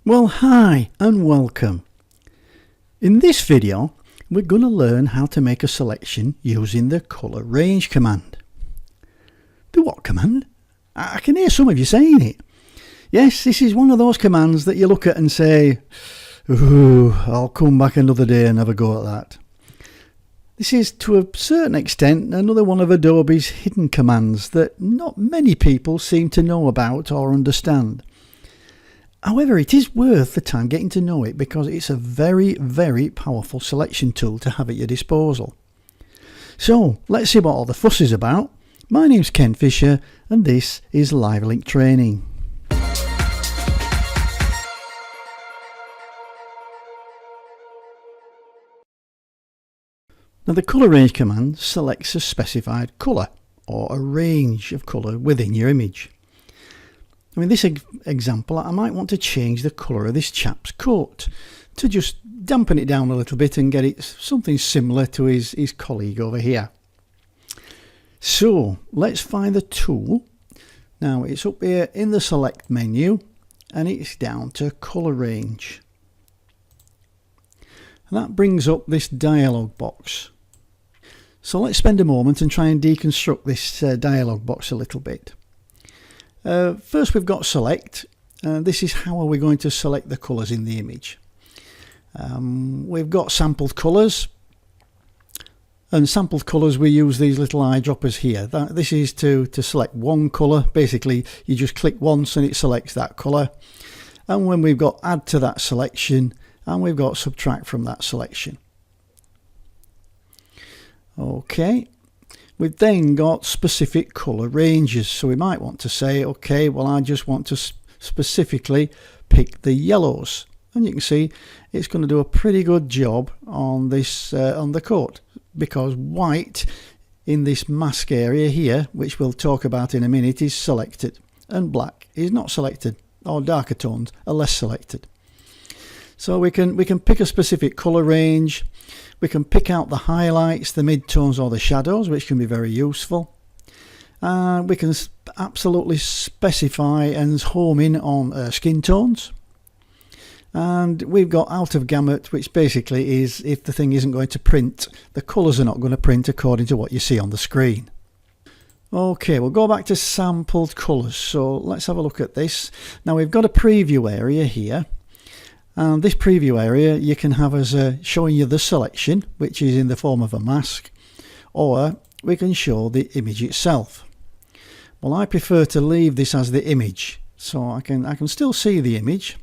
Well, hi and welcome. In this video we're going to learn how to make a selection using the color range command. The what command? I can hear some of you saying it. Yes, this is one of those commands that you look at and say, ooh, I'll come back another day and have a go at that. This is to a certain extent another one of Adobe's hidden commands that not many people seem to know about or understand. However, it is worth the time getting to know it because it's a very, very powerful selection tool to have at your disposal. So let's see what all the fuss is about. My name's Ken Fisher and this is LiveLink Training. Now the colour range command selects a specified colour or a range of colour within your image. In this example, I might want to change the colour of this chap's coat to just dampen it down a little bit and get it something similar to his colleague over here. So let's find the tool. Now it's up here in the select menu and it's down to colour range. And that brings up this dialog box. So let's spend a moment and try and deconstruct this dialog box a little bit. First we've got select. This is how are we going to select the colours in the image. We've got sampled colours, and sampled colours we use these little eyedroppers here. This is to select one colour. Basically you just click once and it selects that colour, and when we've got add to that selection and we've got subtract from that selection. Okay. We've then got specific colour ranges, so we might want to say, okay, well I just want to specifically pick the yellows, and you can see it's going to do a pretty good job on this on the coat, because white in this mask area here, which we'll talk about in a minute, is selected and black is not selected, or darker tones are less selected. So we can pick a specific colour range. We can pick out the highlights, the midtones or the shadows, which can be very useful. We can absolutely specify and home in on skin tones. And we've got out of gamut, which basically is if the thing isn't going to print, the colours are not going to print according to what you see on the screen. Okay, we'll go back to sampled colours. So let's have a look at this. Now we've got a preview area here. And this preview area you can have as showing you the selection, which is in the form of a mask, or we can show the image itself. Well, I prefer to leave this as the image, so I can still see the image,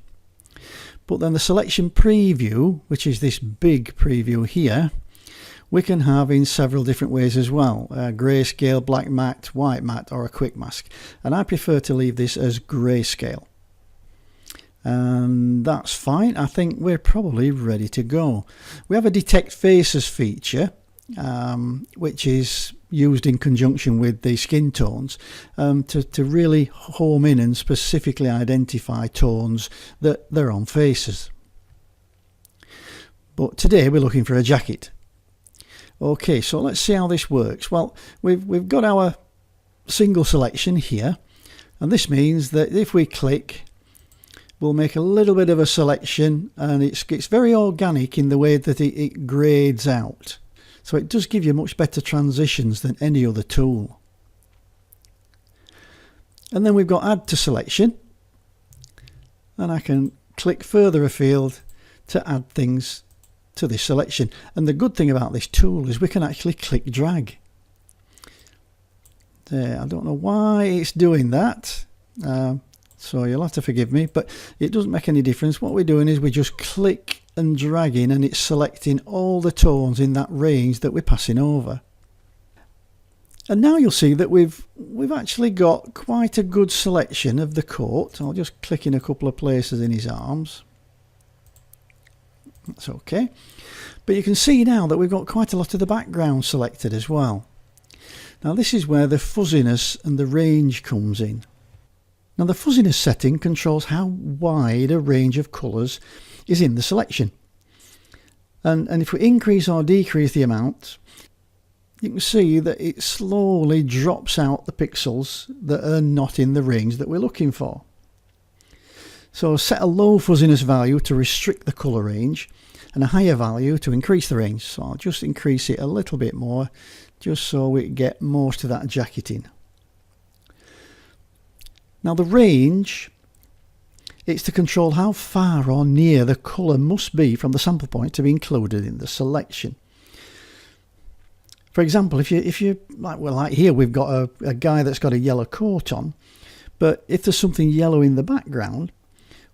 but then the selection preview, which is this big preview here, we can have in several different ways as well. Grayscale, black matte, white matte, or a quick mask, and I prefer to leave this as grayscale. And that's fine. I think we're probably ready to go. We have a detect faces feature, which is used in conjunction with the skin tones to really home in and specifically identify tones that they're on faces. But today we're looking for a jacket. Okay, so let's see how this works. Well, we've got our single selection here, and this means that if we click, we'll make a little bit of a selection, and it's very organic in the way that it grades out. So it does give you much better transitions than any other tool. And then we've got add to selection, and I can click further afield to add things to this selection. And the good thing about this tool is we can actually click drag. There, I don't know why it's doing that. So you'll have to forgive me, but it doesn't make any difference. What we're doing is we just click and drag in, and it's selecting all the tones in that range that we're passing over. And now you'll see that we've actually got quite a good selection of the coat. I'll just click in a couple of places in his arms. That's okay. But you can see now that we've got quite a lot of the background selected as well. Now this is where the fuzziness and the range comes in. Now the fuzziness setting controls how wide a range of colours is in the selection. And if we increase or decrease the amount, you can see that it slowly drops out the pixels that are not in the range that we're looking for. So set a low fuzziness value to restrict the colour range and a higher value to increase the range. So I'll just increase it a little bit more just so we get most of that jacketing. Now the range, it's to control how far or near the colour must be from the sample point to be included in the selection. For example, if you like here we've got a guy that's got a yellow coat on, but if there's something yellow in the background,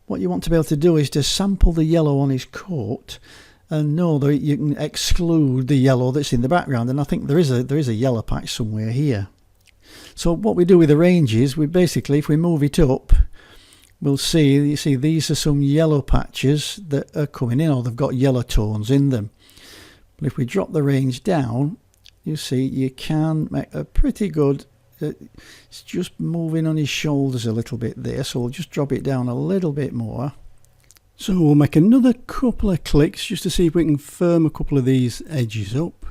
what you want to be able to do is to sample the yellow on his coat and know that you can exclude the yellow that's in the background. And I think there is a yellow patch somewhere here. So what we do with the range is we basically, if we move it up, we'll see, you see these are some yellow patches that are coming in, or they've got yellow tones in them. But if we drop the range down, you see you can make a pretty good, it's just moving on his shoulders a little bit there, so we'll just drop it down a little bit more. So we'll make another couple of clicks just to see if we can firm a couple of these edges up.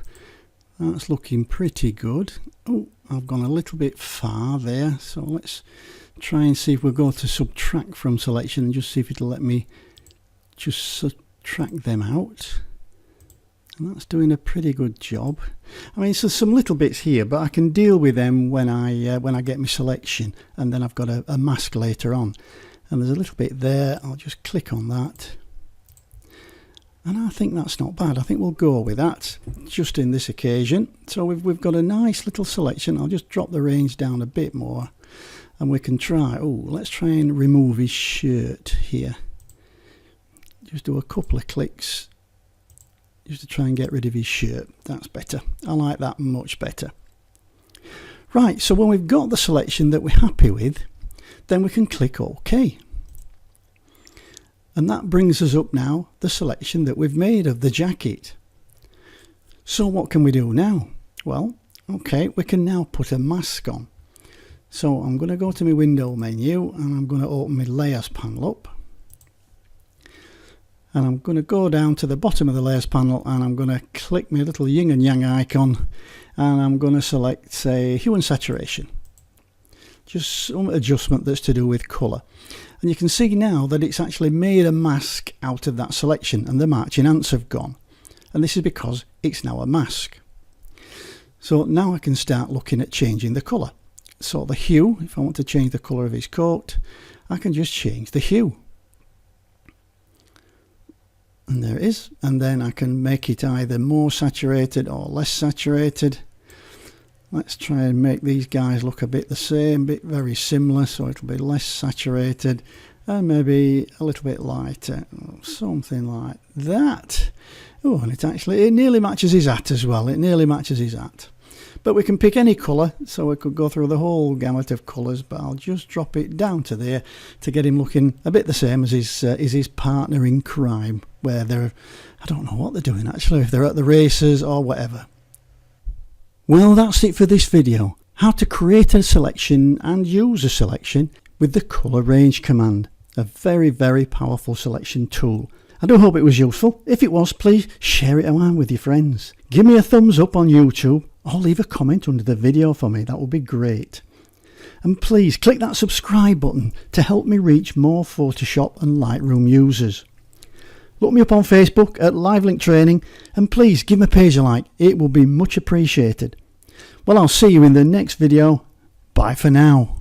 That's looking pretty good. Oh, I've gone a little bit far there, so let's try and see if we'll go to subtract from selection and just see if it'll let me just subtract them out. And that's doing a pretty good job. I mean, so some little bits here, but I can deal with them when I get my selection, and then I've got a mask later on. And there's a little bit there. I'll just click on that, and I think that's not bad. I think we'll go with that just in this occasion. So we've got a nice little selection. I'll just drop the range down a bit more, and we can try. Oh, let's try and remove his shirt here. Just do a couple of clicks just to try and get rid of his shirt. That's better. I like that much better. Right, so when we've got the selection that we're happy with, then we can click OK. And that brings us up now the selection that we've made of the jacket. So what can we do now? Well, okay, we can now put a mask on. So I'm going to go to my window menu and I'm going to open my layers panel up. And I'm going to go down to the bottom of the layers panel and I'm going to click my little yin and yang icon and I'm going to select, say, hue and saturation. Just some adjustment that's to do with colour. And you can see now that it's actually made a mask out of that selection and the marching ants have gone. And this is because it's now a mask. So now I can start looking at changing the colour. So the hue, if I want to change the colour of his coat, I can just change the hue. And there it is, and then I can make it either more saturated or less saturated. Let's try and make these guys look a bit the same, very similar, so it'll be less saturated and maybe a little bit lighter, something like that. Oh, and it nearly matches his hat as well. It nearly matches his hat. But we can pick any colour, so we could go through the whole gamut of colours, but I'll just drop it down to there to get him looking a bit the same as his partner in crime, where they're, I don't know what they're doing actually, if they're at the races or whatever. Well, that's it for this video. How to create a selection and use a selection with the colour range command. A very, very powerful selection tool. I do hope it was useful. If it was, please share it around with your friends. Give me a thumbs up on YouTube or leave a comment under the video for me. That would be great. And please click that subscribe button to help me reach more Photoshop and Lightroom users. Look me up on Facebook at LiveLink Training and please give my page a like. It will be much appreciated. Well, I'll see you in the next video. Bye for now.